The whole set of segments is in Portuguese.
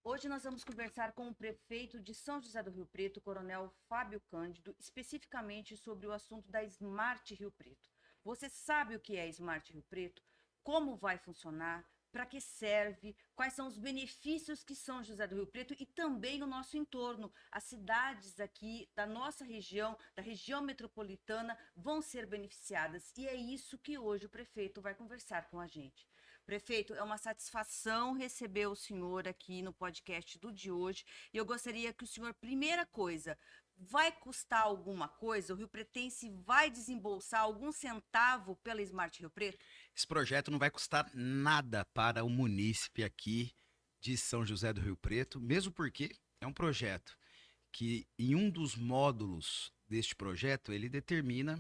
Hoje nós vamos conversar com o prefeito de São José do Rio Preto, Coronel Fábio Cândido, especificamente sobre o assunto da Smart Rio Preto. Você sabe o que é Smart Rio Preto? Como vai funcionar? Para que serve? Quais são os benefícios que São José do Rio Preto e também o nosso entorno, as cidades aqui da nossa região, da região metropolitana, vão ser beneficiadas. E é isso que hoje o prefeito vai conversar com a gente. Prefeito, é uma satisfação receber o senhor aqui no podcast do de hoje. E eu gostaria que o senhor, primeira coisa, vai custar alguma coisa? O Rio Pretense vai desembolsar algum centavo pela Smart Rio Preto? Esse projeto não vai custar nada para o munícipe aqui de São José do Rio Preto, mesmo porque é um projeto que, em um dos módulos deste projeto, ele determina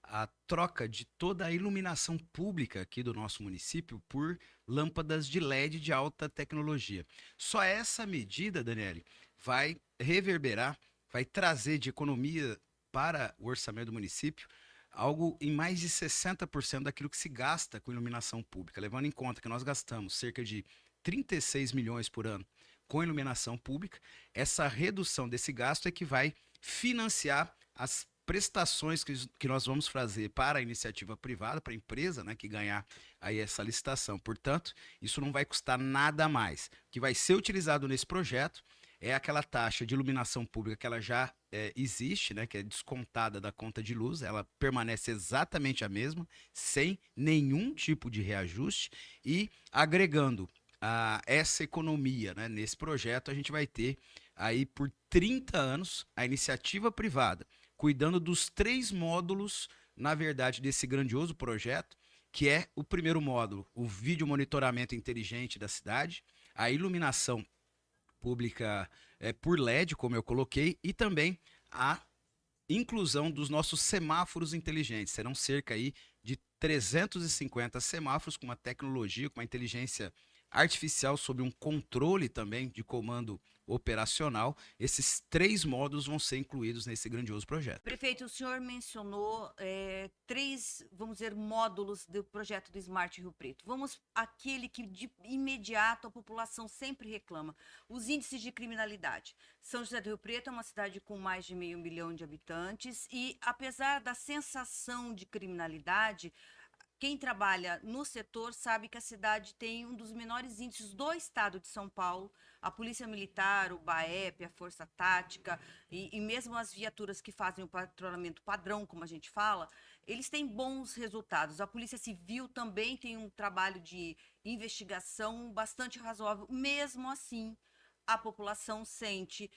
a troca de toda a iluminação pública aqui do nosso município por lâmpadas de LED de alta tecnologia. Só essa medida, Daniele, vai reverberar, vai trazer de economia para o orçamento do município algo em mais de 60% daquilo que se gasta com iluminação pública, levando em conta que nós gastamos cerca de 36 milhões por ano com iluminação pública. Essa redução desse gasto é que vai financiar as prestações que nós vamos fazer para a iniciativa privada, para a empresa, né, que ganhar aí essa licitação. Portanto, isso não vai custar nada mais. O que vai ser utilizado nesse projeto é aquela taxa de iluminação pública que ela já existe, né, que é descontada da conta de luz, ela permanece exatamente a mesma, sem nenhum tipo de reajuste, e agregando essa economia, né, nesse projeto, a gente vai ter aí por 30 anos a iniciativa privada, cuidando dos 3 módulos, na verdade, desse grandioso projeto, que é o primeiro módulo, o vídeo monitoramento inteligente da cidade, a iluminação pública por LED, como eu coloquei, e também a inclusão dos nossos semáforos inteligentes. Serão cerca aí de 350 semáforos com uma tecnologia, com uma inteligência artificial sobre um controle também de comando operacional. Esses 3 módulos vão ser incluídos nesse grandioso projeto. Prefeito, o senhor mencionou três, vamos dizer, módulos do projeto do Smart Rio Preto. Vamos àquele que de imediato a população sempre reclama: os índices de criminalidade. São José do Rio Preto é uma cidade com mais de 500 mil de habitantes e, apesar da sensação de criminalidade, quem trabalha no setor sabe que a cidade tem um dos menores índices do estado de São Paulo. A Polícia Militar, o BAEP, a Força Tática e mesmo as viaturas que fazem o patrulhamento padrão, como a gente fala, eles têm bons resultados. A Polícia Civil também tem um trabalho de investigação bastante razoável. Mesmo assim, a população sente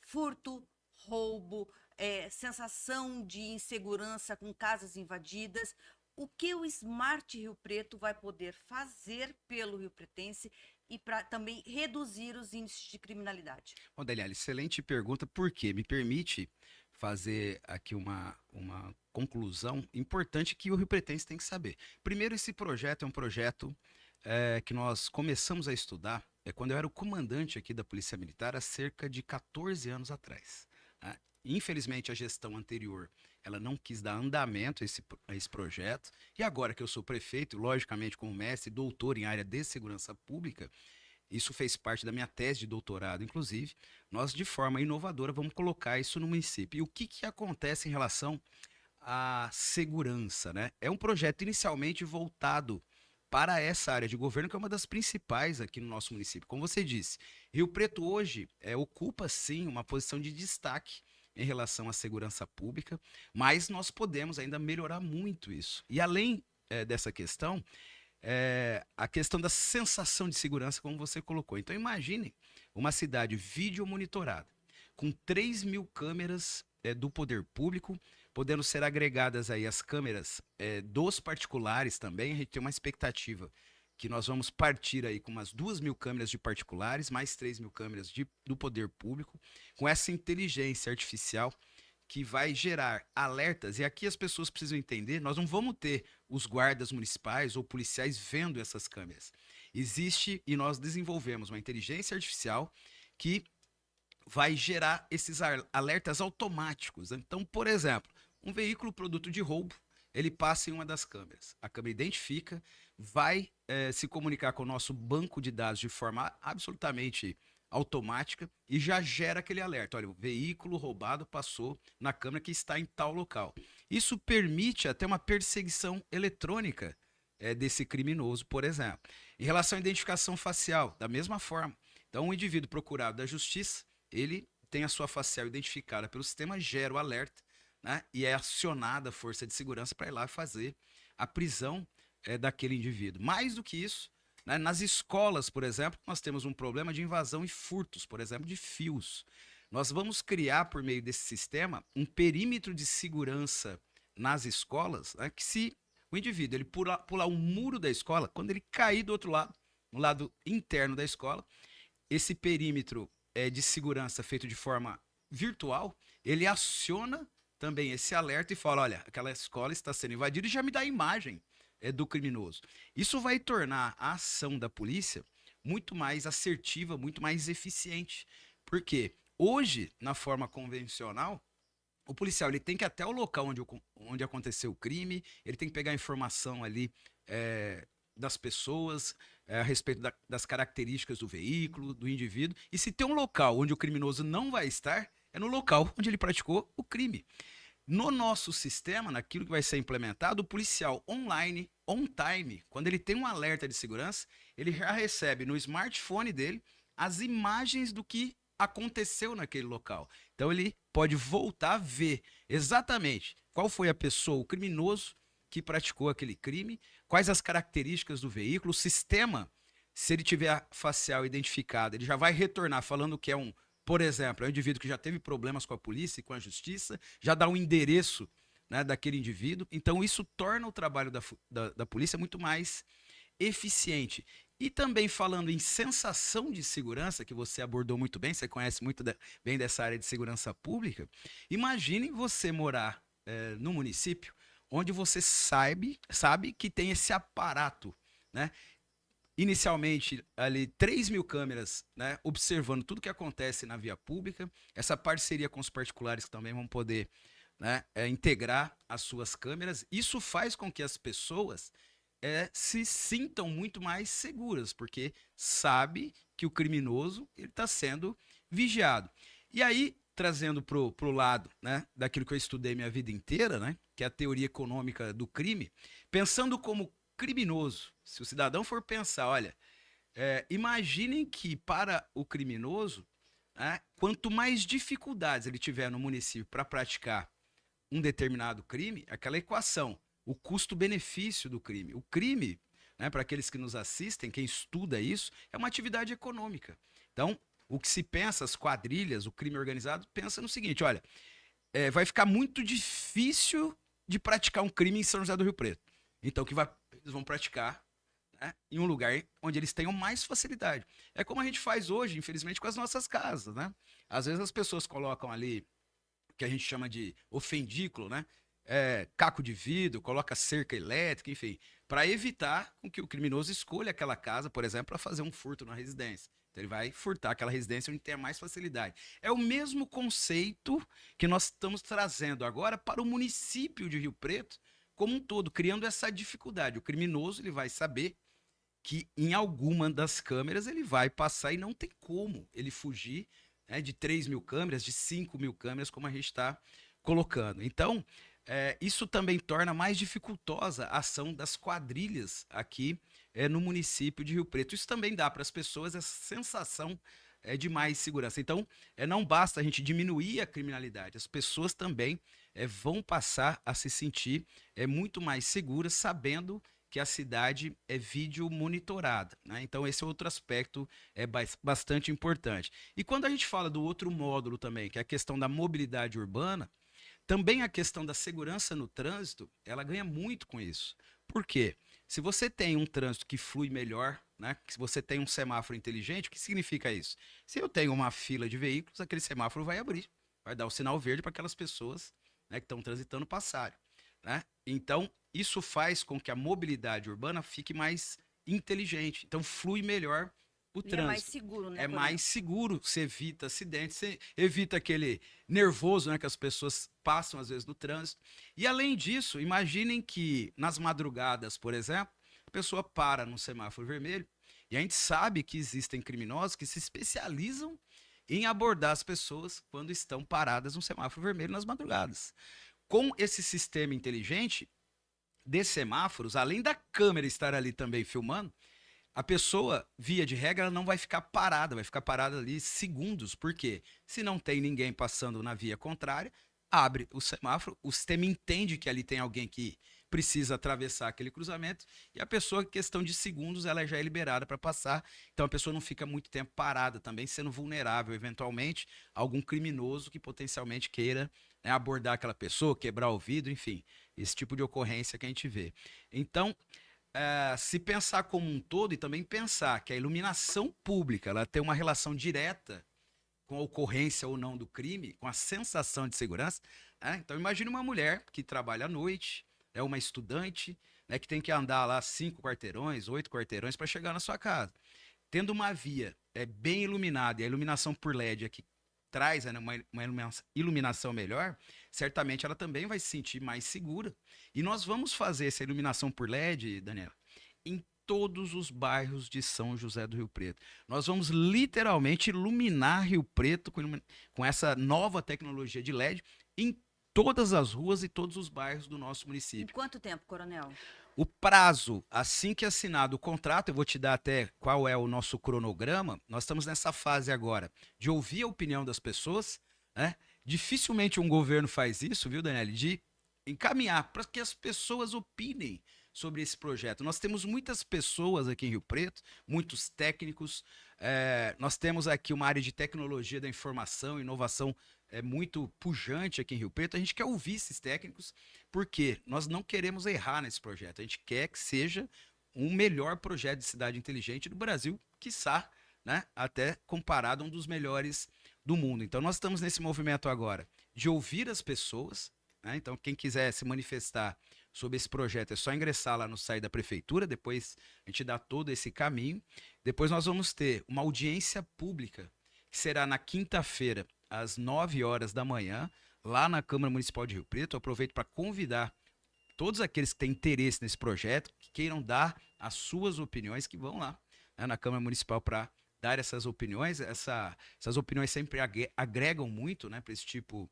furto, roubo, sensação de insegurança com casas invadidas. O que o Smart Rio Preto vai poder fazer pelo Rio Pretense e para também reduzir os índices de criminalidade? Bom, Daniela, excelente pergunta, porque me permite fazer aqui uma conclusão importante que o Rio Pretense tem que saber. Primeiro, esse projeto é um projeto que nós começamos a estudar quando eu era o comandante aqui da Polícia Militar há cerca de 14 anos atrás. Né? Infelizmente, a gestão anterior ela não quis dar andamento a esse projeto, e agora que eu sou prefeito, logicamente como mestre, doutor em área de segurança pública, isso fez parte da minha tese de doutorado, inclusive, nós de forma inovadora vamos colocar isso no município. E o que, que acontece em relação à segurança, né? É um projeto inicialmente voltado para essa área de governo, que é uma das principais aqui no nosso município. Como você disse, Rio Preto hoje ocupa sim uma posição de destaque em relação à segurança pública, mas nós podemos ainda melhorar muito isso. E além dessa questão, a questão da sensação de segurança, como você colocou. Então, imagine uma cidade vídeo monitorada, com 3 mil câmeras do poder público, podendo ser agregadas aí as câmeras dos particulares também. A gente tem uma expectativa que nós vamos partir aí com umas 2 mil câmeras de particulares, mais 3 mil câmeras do poder público, com essa inteligência artificial que vai gerar alertas, e aqui as pessoas precisam entender, nós não vamos ter os guardas municipais ou policiais vendo essas câmeras. Existe, e nós desenvolvemos uma inteligência artificial que vai gerar esses alertas automáticos. Então, por exemplo, um veículo produto de roubo, ele passa em uma das câmeras. A câmera identifica, vai se comunicar com o nosso banco de dados de forma absolutamente automática e já gera aquele alerta. Olha, o veículo roubado passou na câmera que está em tal local. Isso permite até uma perseguição eletrônica desse criminoso, por exemplo. Em relação à identificação facial, da mesma forma. Então, um indivíduo procurado da justiça, ele tem a sua facial identificada pelo sistema, gera o alerta, né, e é acionada a força de segurança para ir lá fazer a prisão daquele indivíduo. Mais do que isso, né, nas escolas, por exemplo, nós temos um problema de invasão e furtos, por exemplo, de fios. Nós vamos criar, por meio desse sistema, um perímetro de segurança nas escolas, né, que se o indivíduo ele pular um muro da escola, quando ele cair do outro lado, no lado interno da escola, esse perímetro de segurança feito de forma virtual, ele aciona também esse alerta e fala, olha, aquela escola está sendo invadida e já me dá a imagem do criminoso. Isso vai tornar a ação da polícia muito mais assertiva, muito mais eficiente. Porque hoje, na forma convencional, o policial ele tem que ir até o local onde aconteceu o crime, ele tem que pegar informação ali das pessoas, a respeito das características do veículo, do indivíduo. E se tem um local onde o criminoso não vai estar, é no local onde ele praticou o crime. No nosso sistema, naquilo que vai ser implementado, o policial online, on time, quando ele tem um alerta de segurança, ele já recebe no smartphone dele as imagens do que aconteceu naquele local. Então ele pode voltar a ver exatamente qual foi a pessoa, o criminoso que praticou aquele crime, quais as características do veículo, o sistema, se ele tiver a facial identificada, ele já vai retornar falando que é um, por exemplo, é um indivíduo que já teve problemas com a polícia e com a justiça, já dá um endereço, né, daquele indivíduo. Então isso torna o trabalho da polícia muito mais eficiente. E também falando em sensação de segurança, que você abordou muito bem, você conhece muito bem dessa área de segurança pública, imagine você morar no município onde você sabe que tem esse aparato, né? Inicialmente, ali, 3.000 câmeras, né, observando tudo que acontece na via pública, essa parceria com os particulares que também vão poder, né, integrar as suas câmeras. Isso faz com que as pessoas se sintam muito mais seguras, porque sabe que o criminoso está sendo vigiado. E aí, trazendo pro lado, né, daquilo que eu estudei minha vida inteira, né, que é a teoria econômica do crime, pensando como criminoso, se o cidadão for pensar, olha, imaginem que para o criminoso, né, quanto mais dificuldades ele tiver no município para praticar um determinado crime, aquela equação, o custo-benefício do crime. O crime, né, para aqueles que nos assistem, quem estuda isso, é uma atividade econômica. Então, o que se pensa, as quadrilhas, o crime organizado, pensa no seguinte, olha, vai ficar muito difícil de praticar um crime em São José do Rio Preto. Então, eles vão praticar, né, em um lugar onde eles tenham mais facilidade. É como a gente faz hoje, infelizmente, com as nossas casas, né? Às vezes as pessoas colocam ali o que a gente chama de ofendículo, né? Caco de vidro, coloca cerca elétrica, enfim, para evitar com que o criminoso escolha aquela casa, por exemplo, para fazer um furto na residência. Então ele vai furtar aquela residência onde tem mais facilidade. É o mesmo conceito que nós estamos trazendo agora para o município de Rio Preto como um todo, criando essa dificuldade. O criminoso ele vai saber que em alguma das câmeras ele vai passar e não tem como ele fugir, né, de 3.000 câmeras, de 5.000 câmeras, como a gente está colocando. Então, isso também torna mais dificultosa a ação das quadrilhas aqui no município de Rio Preto. Isso também dá para as pessoas essa sensação de mais segurança. Então, não basta a gente diminuir a criminalidade, as pessoas também vão passar a se sentir muito mais seguras, sabendo que a cidade é vídeo monitorada, né? Então, esse é outro aspecto bastante importante. E quando a gente fala do outro módulo também, que é a questão da mobilidade urbana, também a questão da segurança no trânsito, ela ganha muito com isso. Por quê? Se você tem um trânsito que flui melhor, né? Se você tem um semáforo inteligente, o que significa isso? Se eu tenho uma fila de veículos, aquele semáforo vai abrir, vai dar o sinal verde para aquelas pessoas, né, que estão transitando passarem, né? Então, isso faz com que a mobilidade urbana fique mais inteligente. Então, flui melhor o trânsito. É mais seguro, né? É mais seguro, você evita acidentes, você evita aquele nervoso, né, que as pessoas passam às vezes no trânsito. E além disso, imaginem que nas madrugadas, por exemplo, a pessoa para no semáforo vermelho E a gente sabe que existem criminosos que se especializam em abordar as pessoas quando estão paradas no semáforo vermelho nas madrugadas. Com esse sistema inteligente de semáforos, além da câmera estar ali também filmando, a pessoa, via de regra, ela não vai ficar parada, vai ficar parada ali segundos. Por quê? Se não tem ninguém passando na via contrária, abre o semáforo, o sistema entende que ali tem alguém que precisa atravessar aquele cruzamento e a pessoa, em questão de segundos, ela já é liberada para passar. Então a pessoa não fica muito tempo parada também, sendo vulnerável, eventualmente, a algum criminoso que potencialmente queira, né, abordar aquela pessoa, quebrar o vidro, enfim, esse tipo de ocorrência que a gente vê. Então, se pensar como um todo e também pensar que a iluminação pública ela tem uma relação direta com a ocorrência ou não do crime, com a sensação de segurança. Então imagine uma mulher que trabalha à noite, é uma estudante, né, que tem que andar lá 5 quarteirões, 8 quarteirões para chegar na sua casa. Tendo uma via bem iluminada e a iluminação por LED que traz, né, uma iluminação melhor, certamente ela também vai se sentir mais segura. E nós vamos fazer essa iluminação por LED, Daniela, em todos os bairros de São José do Rio Preto. Nós vamos literalmente iluminar Rio Preto com essa nova tecnologia de LED em todas as ruas e todos os bairros do nosso Em município. quanto tempo, coronel? O prazo, assim que assinado o contrato, eu vou te dar até qual é o nosso cronograma. Nós estamos nessa fase agora de ouvir a opinião das pessoas, né? Dificilmente um governo faz isso, viu, Daniele? De encaminhar para que as pessoas opinem sobre esse projeto. Nós temos muitas pessoas aqui em Rio Preto, muitos técnicos. Nós temos aqui uma área de tecnologia da informação, inovação muito pujante aqui em Rio Preto. A gente quer ouvir esses técnicos, porque nós não queremos errar nesse projeto. A gente quer que seja um melhor projeto de cidade inteligente do Brasil, quiçá, né, até comparado a um dos melhores do mundo. Então nós estamos nesse movimento agora de ouvir as pessoas, né? Então quem quiser se manifestar sobre esse projeto é só ingressar lá no site da prefeitura, depois a gente dá todo esse caminho. Depois nós vamos ter uma audiência pública, que será na quinta-feira, às 9 horas da manhã, lá na Câmara Municipal de Rio Preto. Eu aproveito para convidar todos aqueles que têm interesse nesse projeto, que queiram dar as suas opiniões, que vão lá, né, na Câmara Municipal para dar essas opiniões. Essas opiniões sempre agregam muito, né, para esse tipo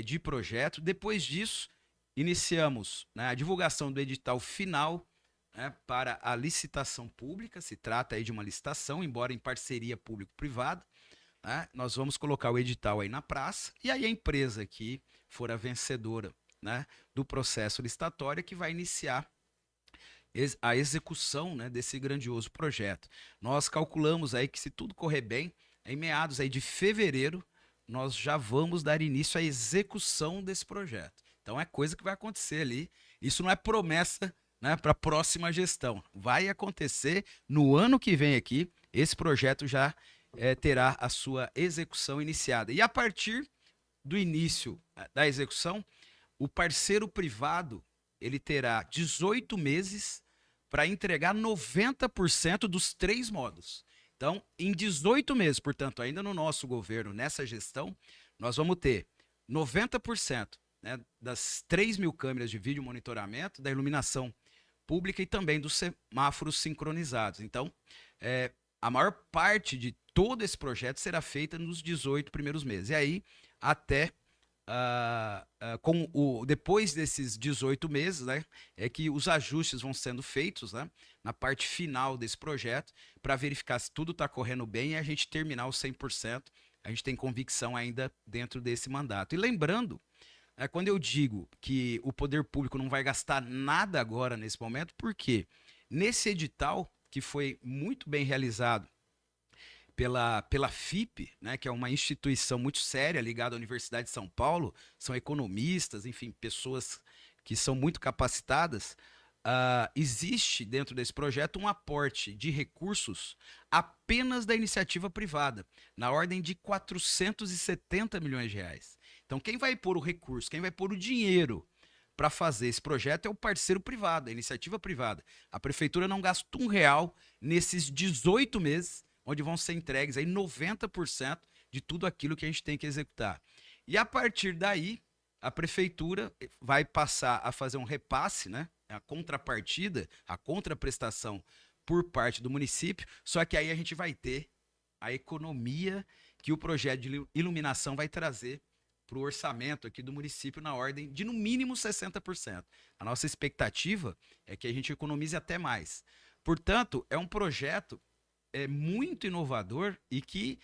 de projeto. Depois disso, iniciamos, né, a divulgação do edital final, né, para a licitação pública. Se trata aí de uma licitação, embora em parceria público-privada. Né? Nós vamos colocar o edital aí na praça e aí a empresa que for a vencedora, né, do processo licitatório que vai iniciar a execução, né, desse grandioso projeto. Nós calculamos aí que, se tudo correr bem, em meados aí de fevereiro, nós já vamos dar início à execução desse projeto. Então é coisa que vai acontecer ali. Isso não é promessa, né, para a próxima gestão. Vai acontecer no ano que vem aqui. Esse projeto já terá a sua execução iniciada. E a partir do início da execução, o parceiro privado ele terá 18 meses para entregar 90% dos 3 módulos. Então, em 18 meses, portanto, ainda no nosso governo, nessa gestão, nós vamos ter 90%, né, das 3.000 câmeras de vídeo monitoramento, da iluminação pública e também dos semáforos sincronizados. Então, a maior parte de todo esse projeto será feita nos 18 primeiros meses. E aí, até depois desses 18 meses, né, é que os ajustes vão sendo feitos, né, na parte final desse projeto, para verificar se tudo está correndo bem e a gente terminar os 100%. A gente tem convicção ainda dentro desse mandato. E lembrando, quando eu digo que o poder público não vai gastar nada agora nesse momento, porque nesse edital, que foi muito bem realizado pela FIP, né, que é uma instituição muito séria ligada à Universidade de São Paulo, são economistas, enfim, pessoas que são muito capacitadas. Existe dentro desse projeto um aporte de recursos apenas da iniciativa privada, na ordem de 470 milhões de reais. Então, quem vai pôr o recurso, quem vai pôr o dinheiro para fazer esse projeto é o parceiro privado, a iniciativa privada. A prefeitura não gasta R$1 nesses 18 meses, onde vão ser entregues aí 90% de tudo aquilo que a gente tem que executar. E a partir daí, a prefeitura vai passar a fazer um repasse, né, a contrapartida, a contraprestação por parte do município, só que aí a gente vai ter a economia que o projeto de iluminação vai trazer para o orçamento aqui do município na ordem de no mínimo 60%. A nossa expectativa é que a gente economize até mais. Portanto, é um projeto muito inovador e que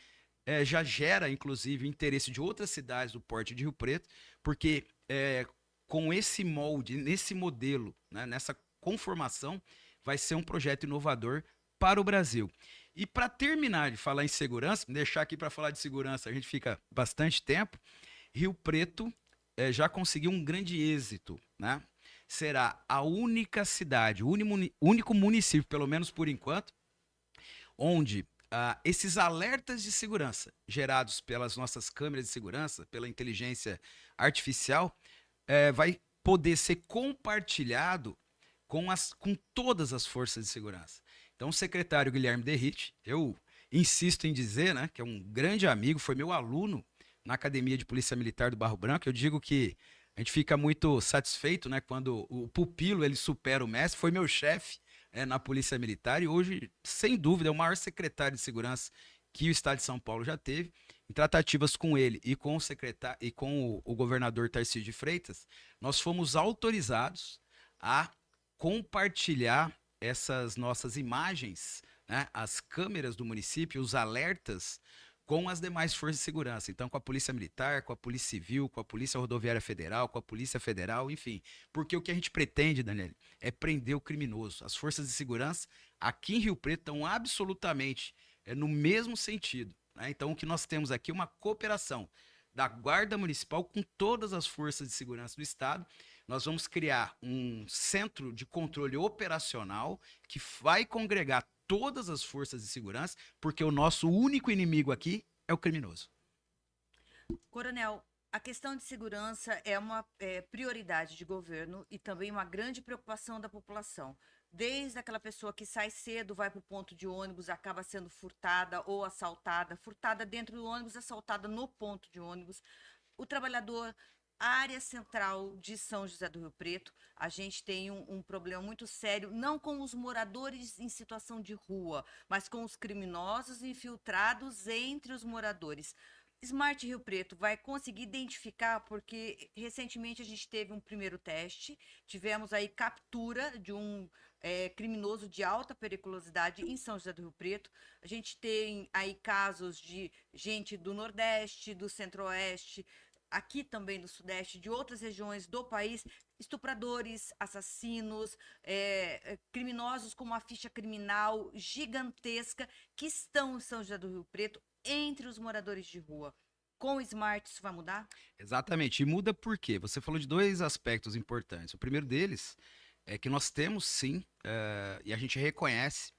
já gera, inclusive, interesse de outras cidades do Porto de Rio Preto, porque com esse molde, nesse modelo, né, nessa conformação, vai ser um projeto inovador para o Brasil. E para terminar de falar em segurança, deixar aqui para falar de segurança, a gente fica bastante tempo. Rio Preto já conseguiu um grande êxito, né? Será a única cidade, o único município, pelo menos por enquanto, onde esses alertas de segurança gerados pelas nossas câmeras de segurança, pela inteligência artificial, vai poder ser compartilhado com todas as forças de segurança. Então, o secretário Guilherme Derrite, eu insisto em dizer, né, que é um grande amigo, foi meu aluno na Academia de Polícia Militar do Barro Branco. Eu digo que a gente fica muito satisfeito, né, quando o pupilo ele supera o mestre. Foi meu chefe na Polícia Militar e hoje, sem dúvida, é o maior secretário de segurança que o Estado de São Paulo já teve. Em tratativas com ele e com o secretário e com o governador Tarcísio de Freitas, nós fomos autorizados a compartilhar essas nossas imagens, né, as câmeras do município, os alertas, com as demais forças de segurança. Então, com a Polícia Militar, com a Polícia Civil, com a Polícia Rodoviária Federal, com a Polícia Federal, enfim. Porque o que a gente pretende, Daniel, é prender o criminoso. As forças de segurança aqui em Rio Preto estão absolutamente no mesmo sentido, né? Então, o que nós temos aqui é uma cooperação da Guarda Municipal com todas as forças de segurança do Estado. Nós vamos criar um centro de controle operacional que vai congregar todas as forças de segurança, porque o nosso único inimigo aqui é o criminoso. Coronel, a questão de segurança é uma prioridade de governo e também uma grande preocupação da população. Desde aquela pessoa que sai cedo, vai para o ponto de ônibus, acaba sendo furtada ou assaltada, furtada dentro do ônibus, assaltada no ponto de ônibus. O trabalhador, a área central de São José do Rio Preto, a gente tem um problema muito sério, não com os moradores em situação de rua, mas com os criminosos infiltrados entre os moradores. Smart Rio Preto vai conseguir identificar, porque recentemente a gente teve um primeiro teste, tivemos aí captura de um criminoso de alta periculosidade em São José do Rio Preto. A gente tem aí casos de gente do Nordeste, do Centro-Oeste, aqui também do Sudeste, de outras regiões do país, estupradores, assassinos, criminosos com uma ficha criminal gigantesca que estão em São José do Rio Preto entre os moradores de rua. Com o Smart isso vai mudar? Exatamente. E muda por quê? Você falou de dois aspectos importantes. O primeiro deles é que nós temos sim, e a gente reconhece,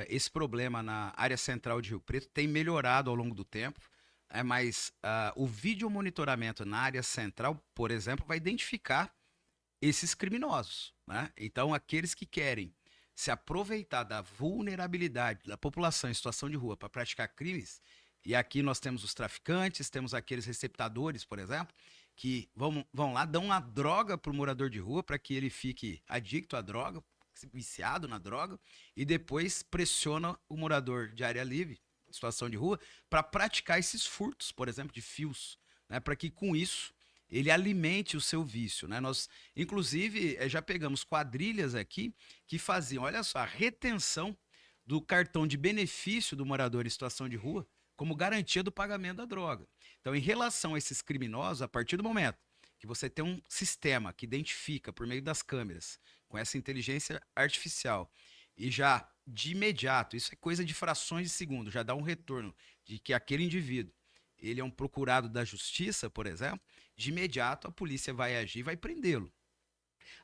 esse problema na área central de Rio Preto tem melhorado ao longo do tempo, mas o vídeo monitoramento na área central, por exemplo, vai identificar esses criminosos, né? Então, aqueles que querem se aproveitar da vulnerabilidade da população em situação de rua para praticar crimes, e aqui nós temos os traficantes, temos aqueles receptadores, por exemplo, que vão lá, dão uma droga para o morador de rua para que ele fique adicto à droga, viciado na droga, e depois pressiona o morador de área livre, situação de rua, para praticar esses furtos, por exemplo, de fios, né, para que com isso ele alimente o seu vício, né? Nós, inclusive, já pegamos quadrilhas aqui que faziam, olha só, a retenção do cartão de benefício do morador em situação de rua como garantia do pagamento da droga. Então, em relação a esses criminosos, a partir do momento que você tem um sistema que identifica por meio das câmeras, com essa inteligência artificial, e já de imediato, isso é coisa de frações de segundo, já dá um retorno de que aquele indivíduo, ele é um procurado da justiça, por exemplo, de imediato a polícia vai agir e vai prendê-lo.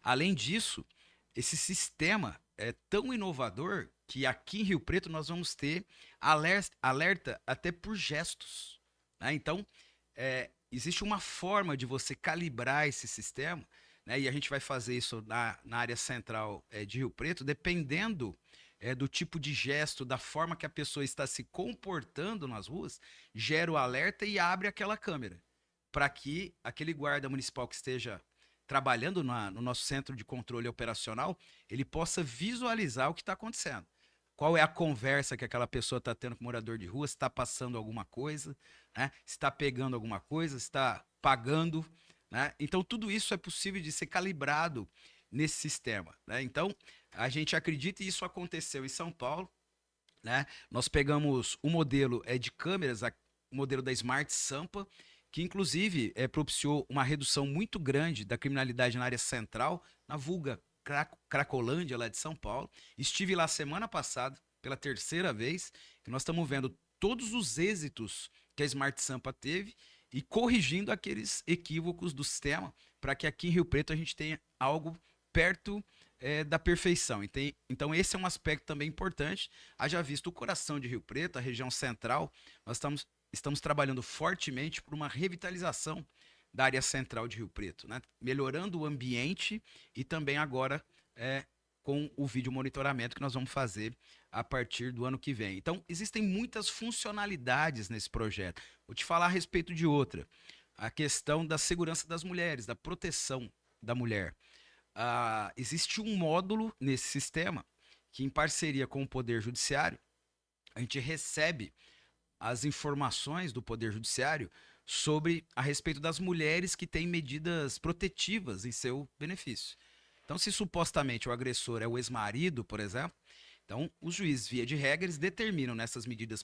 Além disso, esse sistema é tão inovador que aqui em Rio Preto nós vamos ter alerta até por gestos, né? Então, existe uma forma de você calibrar esse sistema, né? E a gente vai fazer isso na área central de Rio Preto, dependendo do tipo de gesto, da forma que a pessoa está se comportando nas ruas, gera o alerta e abre aquela câmera, para que aquele guarda municipal que esteja trabalhando no nosso centro de controle operacional, ele possa visualizar o que está acontecendo. qual é a conversa que aquela pessoa está tendo com o morador de rua, se está passando alguma coisa, né? Se está pegando alguma coisa, se está pagando, né? Então, tudo isso é possível de ser calibrado nesse sistema, né? Então, a gente acredita, e isso aconteceu em São Paulo, né? Nós pegamos o modelo de câmeras, o modelo da Smart Sampa, que inclusive propiciou uma redução muito grande da criminalidade na área central, na vulga Cracolândia, lá de São Paulo. Estive lá semana passada, pela terceira vez, e nós estamos vendo todos os êxitos que a Smart Sampa teve e corrigindo aqueles equívocos do sistema para que aqui em Rio Preto a gente tenha algo perto da perfeição. Então, esse é um aspecto também importante. Haja visto o coração de Rio Preto, a região central, nós estamos trabalhando fortemente por uma revitalização da área central de Rio Preto, né? Melhorando o ambiente e também agora com o vídeo monitoramento que nós vamos fazer a partir do ano que vem. Então, existem muitas funcionalidades nesse projeto. Vou te falar a respeito de outra. A questão da segurança das mulheres, da proteção da mulher. Existe um módulo nesse sistema que, em parceria com o Poder Judiciário, a gente recebe as informações do Poder Judiciário sobre a respeito das mulheres que têm medidas protetivas em seu benefício. Então, se supostamente o agressor é o ex-marido, por exemplo, então os juízes, via de regra, eles determinam nessas medidas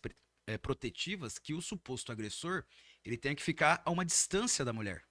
protetivas que o suposto agressor ele tem que ficar a uma distância da mulher.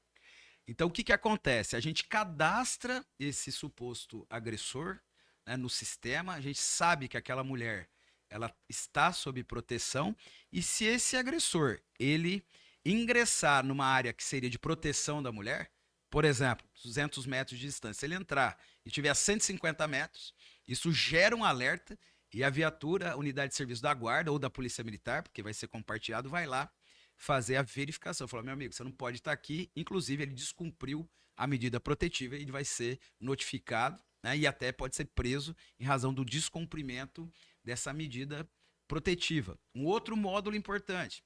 Então, o que acontece? A gente cadastra esse suposto agressor, né, no sistema, a gente sabe que aquela mulher ela está sob proteção, e se esse agressor ele ingressar numa área que seria de proteção da mulher, por exemplo, 200 metros de distância, se ele entrar e tiver a 150 metros, isso gera um alerta e a viatura, a unidade de serviço da guarda ou da polícia militar, porque vai ser compartilhado, vai lá fazer a verificação. Falar, meu amigo, você não pode estar aqui, inclusive ele descumpriu a medida protetiva e ele vai ser notificado, né, e até pode ser preso em razão do descumprimento dessa medida protetiva. Um outro módulo importante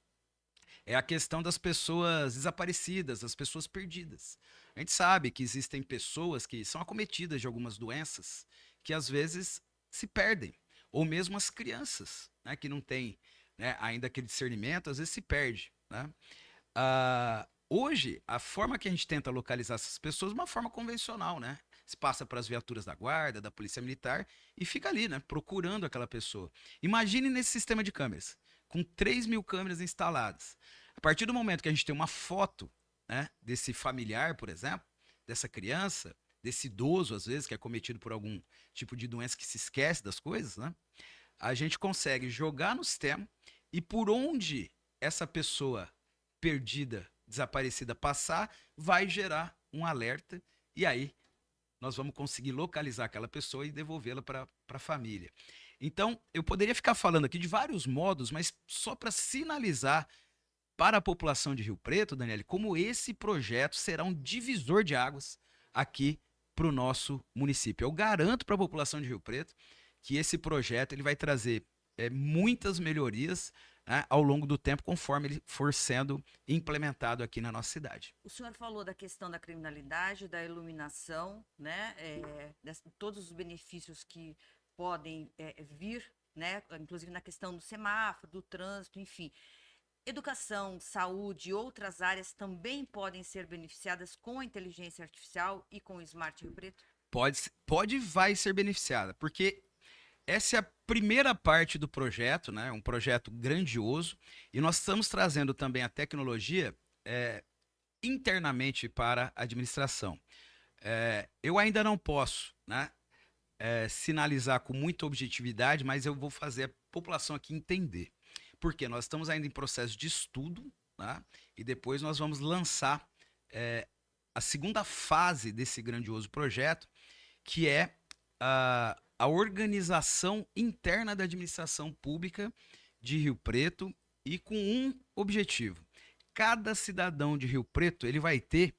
é a questão das pessoas desaparecidas, das pessoas perdidas. A gente sabe que existem pessoas que são acometidas de algumas doenças que às vezes se perdem, ou mesmo as crianças, né, que não têm, né, ainda aquele discernimento, às vezes se perde, né? Hoje, a forma que a gente tenta localizar essas pessoas é uma forma convencional, né? Se passa para as viaturas da guarda, da polícia militar e fica ali, né, procurando aquela pessoa. Imagine nesse sistema de câmeras, com 3.000 câmeras instaladas. A partir do momento que a gente tem uma foto, né, desse familiar, por exemplo, dessa criança, desse idoso, às vezes, que é cometido por algum tipo de doença que se esquece das coisas, né, a gente consegue jogar no sistema e por onde essa pessoa perdida, desaparecida passar, vai gerar um alerta e aí nós vamos conseguir localizar aquela pessoa e devolvê-la para a família. Então, eu poderia ficar falando aqui de vários modos, mas só para sinalizar para a população de Rio Preto, Daniele, como esse projeto será um divisor de águas aqui para o nosso município. Eu garanto para a população de Rio Preto que esse projeto ele vai trazer muitas melhorias, né, ao longo do tempo, conforme ele for sendo implementado aqui na nossa cidade. O senhor falou da questão da criminalidade, da iluminação, né, todos os benefícios que podem vir, né, inclusive na questão do semáforo, do trânsito, enfim. Educação, saúde e outras áreas também podem ser beneficiadas com a inteligência artificial e com o Smart Rio Preto? Vai ser beneficiada, porque essa é a primeira parte do projeto, né? Um projeto grandioso, e nós estamos trazendo também a tecnologia internamente para a administração. Eu ainda não posso, né, sinalizar com muita objetividade, mas eu vou fazer a população aqui entender. Porque nós estamos ainda em processo de estudo, tá? E depois nós vamos lançar a segunda fase desse grandioso projeto, que é a organização interna da administração pública de Rio Preto e com um objetivo. Cada cidadão de Rio Preto ele vai ter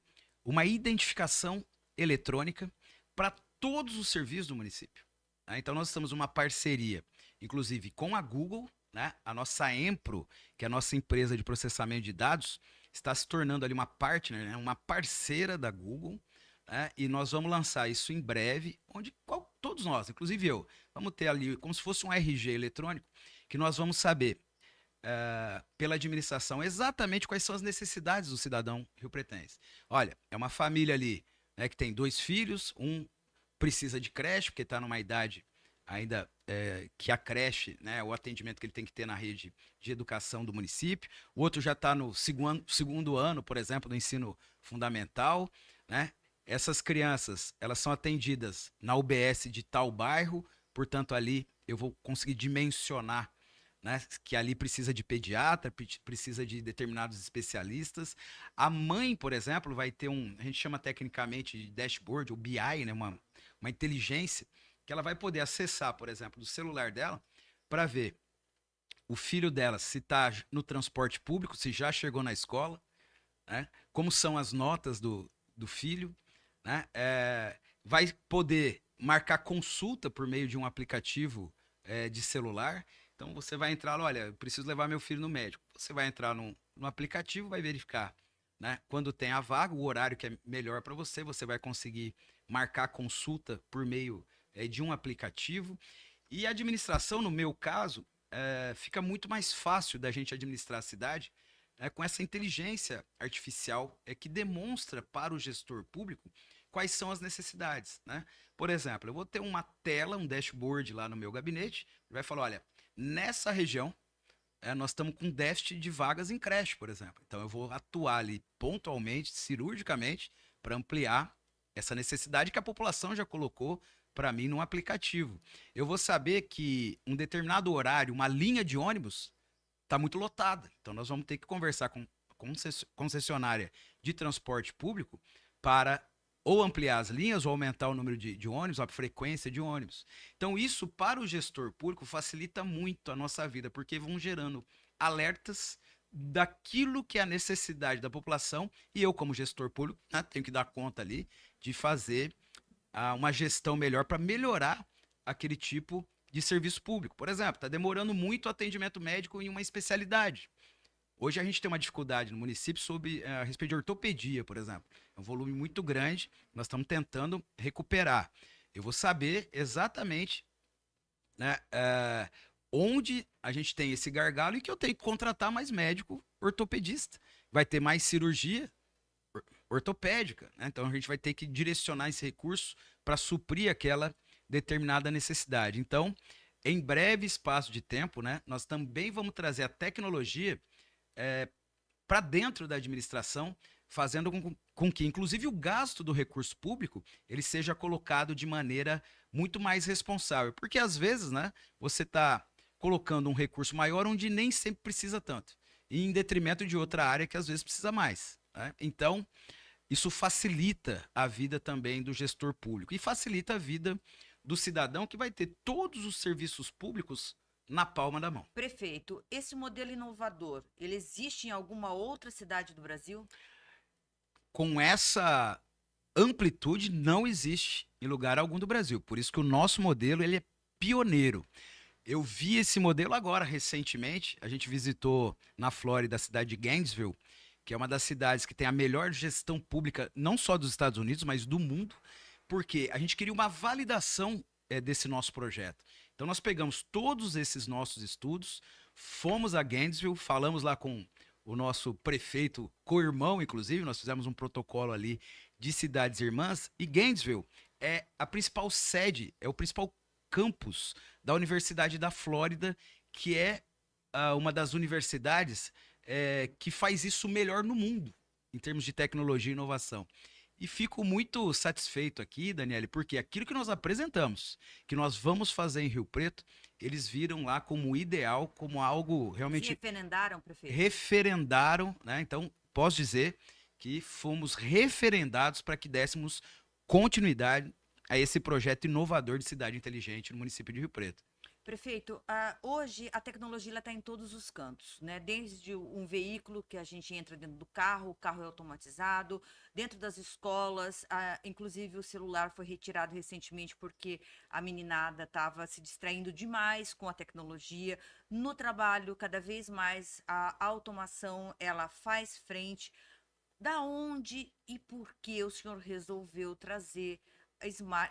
uma identificação eletrônica para todos os serviços do município. Tá? Então nós estamos uma parceria, inclusive com a Google, né? A nossa Empro, que é a nossa empresa de processamento de dados, está se tornando ali uma partner, né? Uma parceira da Google, né? E nós vamos lançar isso em breve, onde todos todos nós, inclusive eu, vamos ter ali como se fosse um RG eletrônico, que nós vamos saber pela administração exatamente quais são as necessidades do cidadão riopretense. Olha, é uma família ali, né, que tem 2 filhos, um precisa de creche, porque está numa idade ainda que a creche, né, o atendimento que ele tem que ter na rede de educação do município, o outro já está no segundo ano, por exemplo, do ensino fundamental, né? Essas crianças, elas são atendidas na UBS de tal bairro, portanto ali eu vou conseguir dimensionar, né, que ali precisa de pediatra, precisa de determinados especialistas. A mãe, por exemplo, vai ter a gente chama tecnicamente de dashboard, ou BI, né, uma inteligência, que ela vai poder acessar, por exemplo, do celular dela, para ver o filho dela se está no transporte público, se já chegou na escola, né, como são as notas do filho, né, vai poder marcar consulta por meio de um aplicativo de celular. Então você vai entrar, olha, eu preciso levar meu filho no médico. Você vai entrar no aplicativo, vai verificar, né, quando tem a vaga, o horário que é melhor para você, você vai conseguir marcar consulta por meio de um aplicativo. E a administração, no meu caso, fica muito mais fácil da gente administrar a cidade com essa inteligência artificial que demonstra para o gestor público quais são as necessidades, né? Por exemplo, eu vou ter uma tela, um dashboard lá no meu gabinete, vai falar, olha, nessa região nós estamos com déficit de vagas em creche, por exemplo. Então eu vou atuar ali pontualmente, cirurgicamente, para ampliar essa necessidade que a população já colocou para mim no aplicativo. Eu vou saber que um determinado horário, uma linha de ônibus está muito lotada. Então nós vamos ter que conversar com concessionária de transporte público para ou ampliar as linhas ou aumentar o número de ônibus, a frequência de ônibus. Então isso para o gestor público facilita muito a nossa vida, porque vão gerando alertas daquilo que é a necessidade da população e eu como gestor público, né, tenho que dar conta ali de fazer uma gestão melhor para melhorar aquele tipo de serviço público. Por exemplo, está demorando muito o atendimento médico em uma especialidade. Hoje a gente tem uma dificuldade no município a respeito de ortopedia, por exemplo. É um volume muito grande, nós estamos tentando recuperar. Eu vou saber exatamente, né, onde a gente tem esse gargalo e que eu tenho que contratar mais médico ortopedista. Vai ter mais cirurgia ortopédica, né? Então a gente vai ter que direcionar esse recurso para suprir aquela determinada necessidade. Então, em breve espaço de tempo, né, nós também vamos trazer a tecnologia para dentro da administração, fazendo com que, inclusive, o gasto do recurso público ele seja colocado de maneira muito mais responsável. Porque, às vezes, né, você está colocando um recurso maior onde nem sempre precisa tanto, e em detrimento de outra área que, às vezes, precisa mais, né? Então, isso facilita a vida também do gestor público e facilita a vida do cidadão que vai ter todos os serviços públicos na palma da mão. Prefeito, esse modelo inovador, ele existe em alguma outra cidade do Brasil? Com essa amplitude, não existe em lugar algum do Brasil. Por isso que o nosso modelo ele é pioneiro. Eu vi esse modelo agora, recentemente. A gente visitou na Flórida a cidade de Gainesville, que é uma das cidades que tem a melhor gestão pública, não só dos Estados Unidos, mas do mundo, porque a gente queria uma validação desse nosso projeto. Então nós pegamos todos esses nossos estudos, fomos a Gainesville, falamos lá com o nosso prefeito, co-irmão, inclusive, nós fizemos um protocolo ali de cidades irmãs, e Gainesville é a principal sede, é o principal campus da Universidade da Flórida, que é uma das universidades que faz isso melhor no mundo, em termos de tecnologia e inovação. E fico muito satisfeito aqui, Daniele, porque aquilo que nós apresentamos, que nós vamos fazer em Rio Preto, eles viram lá como ideal, como algo realmente... Se referendaram, prefeito? Referendaram, né? Então, posso dizer que fomos referendados para que dessemos continuidade a esse projeto inovador de cidade inteligente no município de Rio Preto. Prefeito, hoje a tecnologia está em todos os cantos, né? Desde um veículo que a gente entra dentro do carro, o carro é automatizado, dentro das escolas, inclusive o celular foi retirado recentemente porque a meninada estava se distraindo demais com a tecnologia. No trabalho, cada vez mais a automação ela faz frente. Da onde e por que o senhor resolveu trazer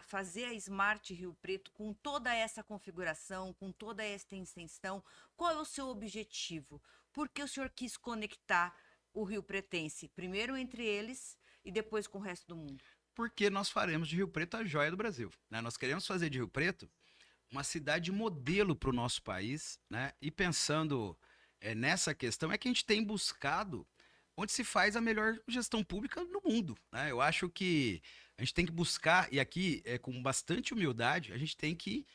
fazer a Smart Rio Preto com toda essa configuração, com toda essa extensão? Qual é o seu objetivo? Por que o senhor quis conectar o Rio Pretense, primeiro entre eles e depois com o resto do mundo? Porque nós faremos de Rio Preto a joia do Brasil, né? Nós queremos fazer de Rio Preto uma cidade modelo para o nosso país, né? E pensando nessa questão, é que a gente tem buscado onde se faz a melhor gestão pública no mundo, né? Eu acho que a gente tem que buscar, e aqui com bastante humildade, a gente tem que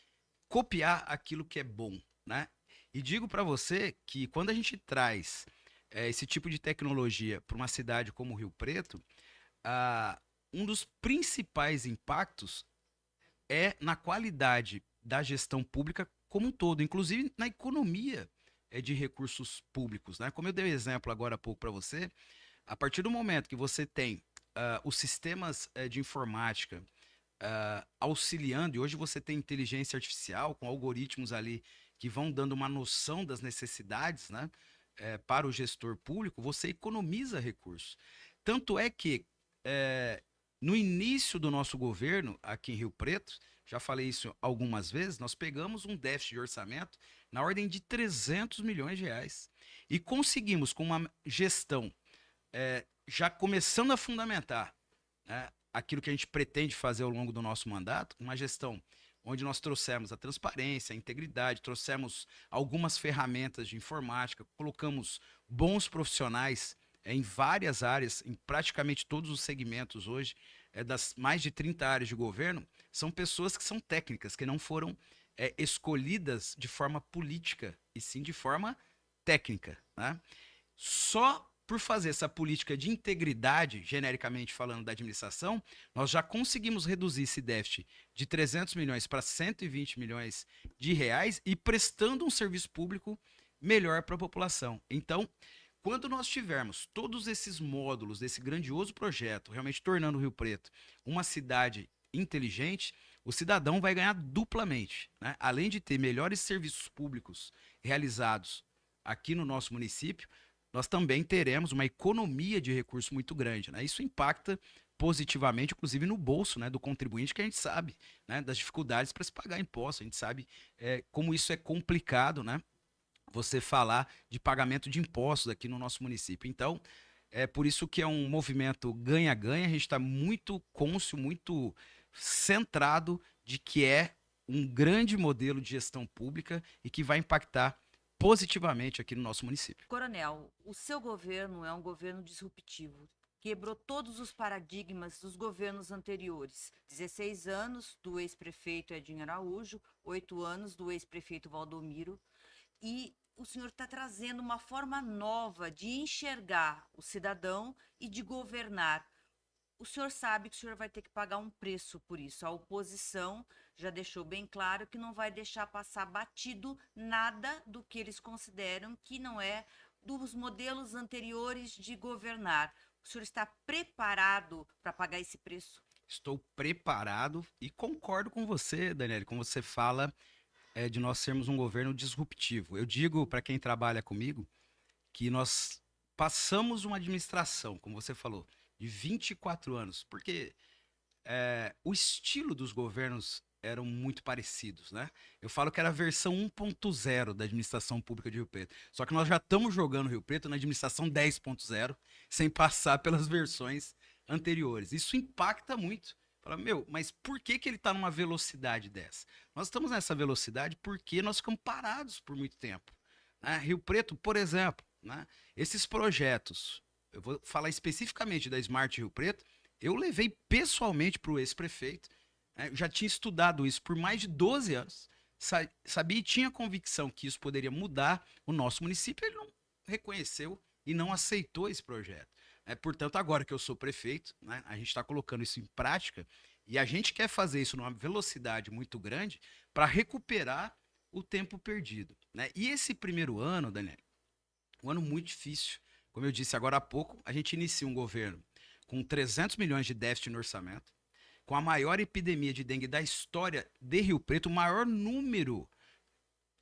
copiar aquilo que é bom, né? E digo para você que quando a gente traz esse tipo de tecnologia para uma cidade como Rio Preto, um dos principais impactos é na qualidade da gestão pública como um todo, inclusive na economia de recursos públicos, né? Como eu dei exemplo agora há pouco para você, a partir do momento que você tem os sistemas de informática auxiliando, e hoje você tem inteligência artificial com algoritmos ali que vão dando uma noção das necessidades, né, para o gestor público, você economiza recursos. Tanto é que no início do nosso governo, aqui em Rio Preto, já falei isso algumas vezes, nós pegamos um déficit de orçamento na ordem de 300 milhões de reais e conseguimos, com uma gestão já começando a fundamentar, né, aquilo que a gente pretende fazer ao longo do nosso mandato, uma gestão onde nós trouxemos a transparência, a integridade, trouxemos algumas ferramentas de informática, colocamos bons profissionais em várias áreas, em praticamente todos os segmentos hoje, das mais de 30 áreas de governo, são pessoas que são técnicas, que não foram escolhidas de forma política, e sim de forma técnica, né? Só por fazer essa política de integridade, genericamente falando da administração, nós já conseguimos reduzir esse déficit de 300 milhões para 120 milhões de reais e prestando um serviço público melhor para a população. Então, quando nós tivermos todos esses módulos desse grandioso projeto, realmente tornando o Rio Preto uma cidade inteligente, o cidadão vai ganhar duplamente, né? Além de ter melhores serviços públicos realizados aqui no nosso município, nós também teremos uma economia de recursos muito grande, né? Isso impacta positivamente, inclusive no bolso, né, do contribuinte, que a gente sabe, né, das dificuldades para se pagar imposto, a gente sabe como isso é complicado, né? Você falar de pagamento de impostos aqui no nosso município. Então, é por isso que é um movimento ganha-ganha, a gente está muito cônscio, muito centrado de que é um grande modelo de gestão pública e que vai impactar positivamente aqui no nosso município. Coronel, o seu governo é um governo disruptivo. Quebrou todos os paradigmas dos governos anteriores. 16 anos do ex-prefeito Edinho Araújo, 8 anos do ex-prefeito Valdomiro. E o senhor está trazendo uma forma nova de enxergar o cidadão e de governar. O senhor sabe que o senhor vai ter que pagar um preço por isso. A oposição já deixou bem claro que não vai deixar passar batido nada do que eles consideram que não é dos modelos anteriores de governar. O senhor está preparado para pagar esse preço? Estou preparado e concordo com você, Daniele, como você fala de nós sermos um governo disruptivo. Eu digo para quem trabalha comigo que nós passamos uma administração, como você falou, de 24 anos, porque o estilo dos governos eram muito parecidos, né? Eu falo que era a versão 1.0 da administração pública de Rio Preto. Só que nós já estamos jogando Rio Preto na administração 10.0, sem passar pelas versões anteriores. Isso impacta muito. Fala, mas por que ele está numa velocidade dessa? Nós estamos nessa velocidade porque nós ficamos parados por muito tempo, né? Rio Preto, por exemplo, né? Esses projetos, eu vou falar especificamente da Smart Rio Preto, eu levei pessoalmente para o ex-prefeito, né? Eu já tinha estudado isso por mais de 12 anos, sabia e tinha convicção que isso poderia mudar o nosso município, ele não reconheceu e não aceitou esse projeto. Portanto, agora que eu sou prefeito, né, a gente está colocando isso em prática e a gente quer fazer isso numa velocidade muito grande para recuperar o tempo perdido, né? E esse primeiro ano, Daniel, um ano muito difícil. Como eu disse agora há pouco, a gente inicia um governo com 300 milhões de déficit no orçamento, com a maior epidemia de dengue da história de Rio Preto, o maior número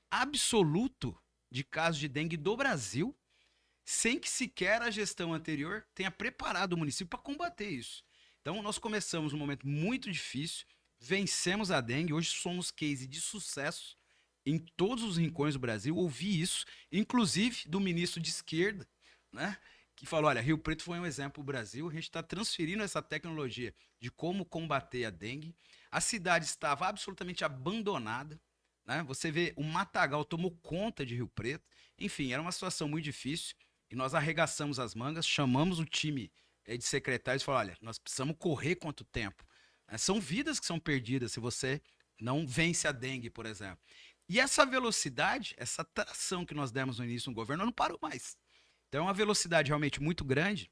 absoluto de casos de dengue do Brasil, sem que sequer a gestão anterior tenha preparado o município para combater isso. Então, nós começamos um momento muito difícil, vencemos a dengue, hoje somos case de sucesso em todos os rincões do Brasil. Ouvi isso, inclusive do ministro de esquerda, né? Que falou: olha, Rio Preto foi um exemplo para o Brasil, a gente está transferindo essa tecnologia de como combater a dengue. A cidade estava absolutamente abandonada, né? Você vê, o matagal tomou conta de Rio Preto. Enfim, era uma situação muito difícil e nós arregaçamos as mangas, chamamos o time de secretários e falamos: olha, nós precisamos correr quanto tempo. São vidas que são perdidas se você não vence a dengue, por exemplo. E essa velocidade, essa tração que nós demos no início no governo, não parou mais. Então é uma velocidade realmente muito grande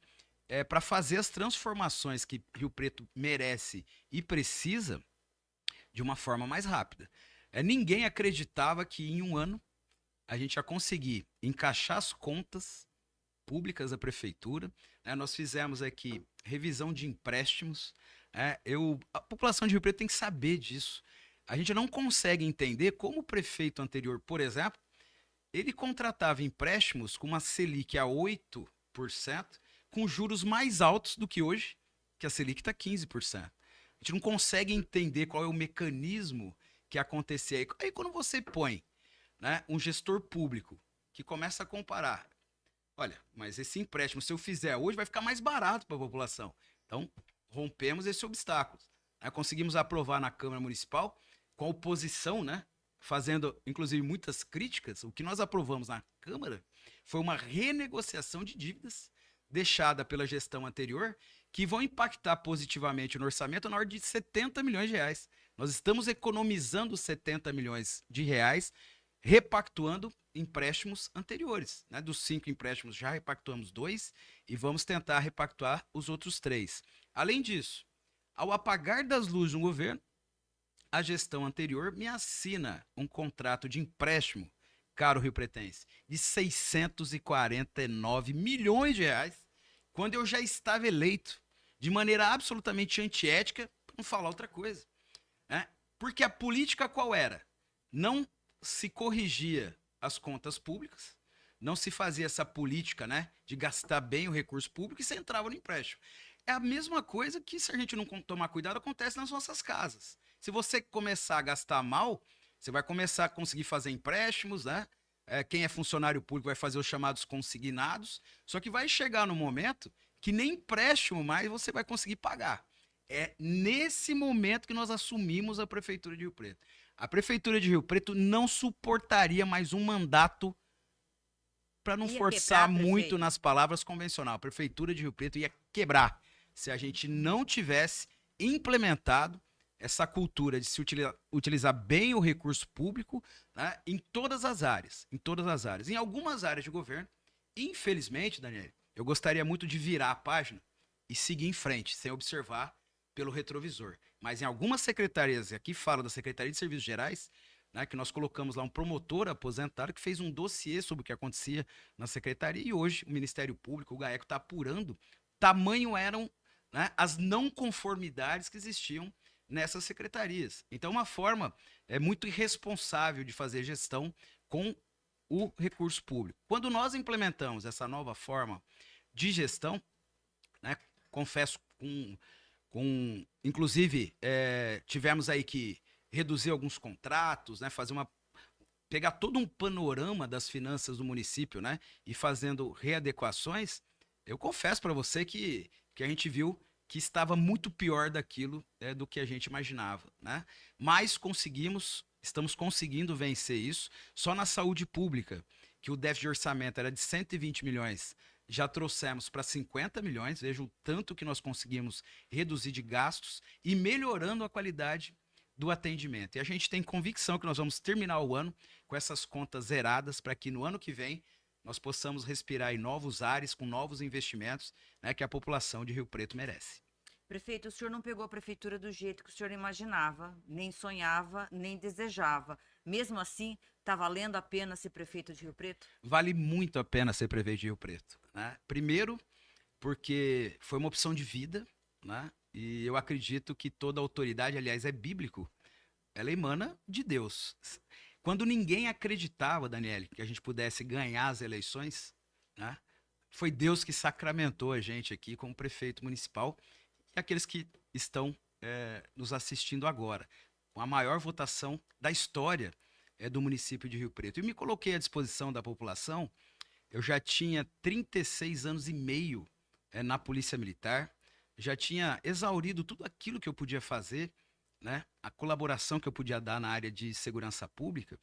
para fazer as transformações que Rio Preto merece e precisa de uma forma mais rápida. Ninguém acreditava que em um ano a gente ia conseguir encaixar as contas públicas da prefeitura. Nós fizemos aqui revisão de empréstimos. A população de Rio Preto tem que saber disso. A gente não consegue entender como o prefeito anterior, por exemplo, ele contratava empréstimos com uma Selic a 8%, com juros mais altos do que hoje, que a Selic está 15%. A gente não consegue entender qual é o mecanismo que acontecia aí. Aí quando você põe, né, um gestor público que começa a comparar, olha, mas esse empréstimo, se eu fizer hoje, vai ficar mais barato para a população. Então, rompemos esse obstáculo. Conseguimos aprovar na Câmara Municipal, com a oposição, né, fazendo, inclusive, muitas críticas. O que nós aprovamos na Câmara foi uma renegociação de dívidas deixada pela gestão anterior, que vão impactar positivamente no orçamento na ordem de 70 milhões de reais. Nós estamos economizando 70 milhões de reais, repactuando empréstimos anteriores. Né? Dos 5 empréstimos, já repactuamos 2 e vamos tentar repactuar os outros 3. Além disso, ao apagar das luzes no governo, a gestão anterior me assina um contrato de empréstimo, caro Rio Pretense, de 649 milhões de reais, quando eu já estava eleito, de maneira absolutamente antiética, para não falar outra coisa. Porque a política qual era? Não se corrigia as contas públicas, não se fazia essa política, né, de gastar bem o recurso público e você entrava no empréstimo. É a mesma coisa que, se a gente não tomar cuidado, acontece nas nossas casas. Se você começar a gastar mal, você vai começar a conseguir fazer empréstimos, né? Quem é funcionário público vai fazer os chamados consignados, só que vai chegar no momento que nem empréstimo mais você vai conseguir pagar. É nesse momento que nós assumimos a Prefeitura de Rio Preto. A Prefeitura de Rio Preto não suportaria mais um mandato, para não forçar muito nas palavras convencional. A Prefeitura de Rio Preto ia quebrar se a gente não tivesse implementado essa cultura de se utilizar bem o recurso público, né, em todas as áreas. Em todas as áreas. Em algumas áreas de governo, infelizmente, Daniel, eu gostaria muito de virar a página e seguir em frente, sem observar pelo retrovisor. Mas em algumas secretarias, aqui falo da Secretaria de Serviços Gerais, né, que nós colocamos lá um promotor aposentado que fez um dossiê sobre o que acontecia na secretaria, e hoje o Ministério Público, o GAECO, está apurando tamanho eram, né, as não conformidades que existiam nessas secretarias. Então, uma forma muito irresponsável de fazer gestão com o recurso público. Quando nós implementamos essa nova forma de gestão, né, confesso, inclusive, tivemos aí que reduzir alguns contratos, né, pegar todo um panorama das finanças do município, né, e fazendo readequações. Eu confesso para você que a gente viu que estava muito pior daquilo do que a gente imaginava, né? Mas estamos conseguindo vencer isso. Só na saúde pública, que o déficit de orçamento era de 120 milhões, já trouxemos para 50 milhões. Veja o tanto que nós conseguimos reduzir de gastos e melhorando a qualidade do atendimento. E a gente tem convicção que nós vamos terminar o ano com essas contas zeradas, para que no ano que vem nós possamos respirar em novos ares, com novos investimentos, né, que a população de Rio Preto merece. Prefeito, o senhor não pegou a prefeitura do jeito que o senhor imaginava, nem sonhava, nem desejava. Mesmo assim, está valendo a pena ser prefeito de Rio Preto? Vale muito a pena ser prefeito de Rio Preto, né? Primeiro, porque foi uma opção de vida, né? E eu acredito que toda autoridade, aliás, é bíblico, ela emana de Deus. Quando ninguém acreditava, Daniele, que a gente pudesse ganhar as eleições, né, foi Deus que sacramentou a gente aqui como prefeito municipal. e aqueles que estão nos assistindo agora. Com a maior votação da história do município de Rio Preto. E me coloquei à disposição da população. Eu já tinha 36 anos e meio na Polícia Militar, já tinha exaurido tudo aquilo que eu podia fazer, né? A colaboração que eu podia dar na área de segurança pública.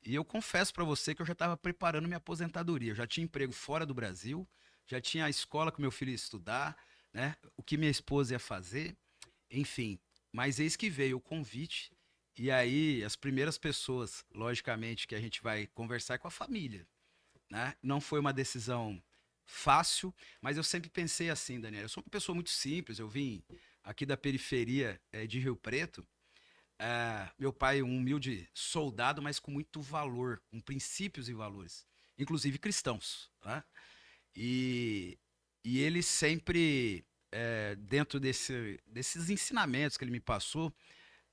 E eu confesso para você que eu já estava preparando minha aposentadoria. Eu já tinha emprego fora do Brasil, já tinha a escola que meu filho ia estudar, né? O que minha esposa ia fazer, enfim. Mas eis que veio o convite, e aí as primeiras pessoas, logicamente, que a gente vai conversar é com a família, né? Não foi uma decisão fácil, mas eu sempre pensei assim, Daniel. Eu sou uma pessoa muito simples, eu vim aqui da periferia de Rio Preto. Meu pai, um humilde soldado, mas com muito valor, com princípios e valores, inclusive cristãos, né? E, e ele sempre, dentro desses ensinamentos que ele me passou,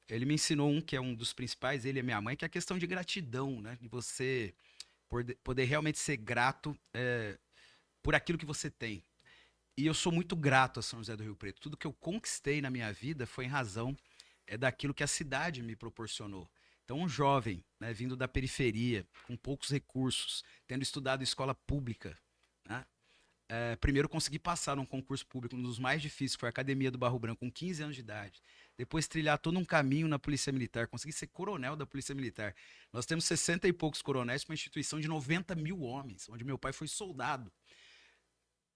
ele me ensinou um que é um dos principais, ele e minha mãe, que é a questão de gratidão, né? De você poder realmente ser grato por aquilo que você tem. E eu sou muito grato a São José do Rio Preto. Tudo que eu conquistei na minha vida foi em razão daquilo que a cidade me proporcionou. Então, um jovem, né, vindo da periferia, com poucos recursos, tendo estudado em escola pública, né, primeiro consegui passar num concurso público, um dos mais difíceis, que foi a Academia do Barro Branco, com 15 anos de idade. Depois trilhar todo um caminho na Polícia Militar, consegui ser coronel da Polícia Militar. Nós temos 60 e poucos coronéis, uma instituição de 90 mil homens, onde meu pai foi soldado.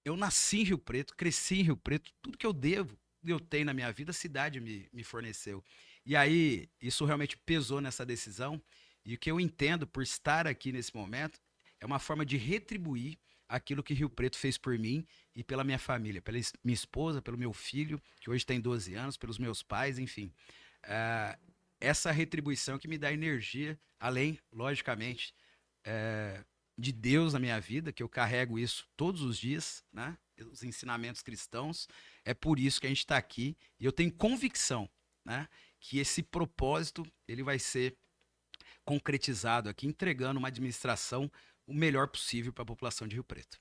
Eu nasci em Rio Preto, cresci em Rio Preto, tudo que eu tenho na minha vida, a cidade me forneceu. E aí, isso realmente pesou nessa decisão. E o que eu entendo por estar aqui nesse momento é uma forma de retribuir aquilo que Rio Preto fez por mim e pela minha família, pela minha esposa, pelo meu filho, que hoje tem 12 anos, pelos meus pais, enfim. Essa retribuição que me dá energia, além, logicamente, de Deus na minha vida, que eu carrego isso todos os dias, né? Os ensinamentos cristãos. É por isso que a gente está aqui e eu tenho convicção, né, que esse propósito ele vai ser concretizado aqui, entregando uma administração o melhor possível para a população de Rio Preto.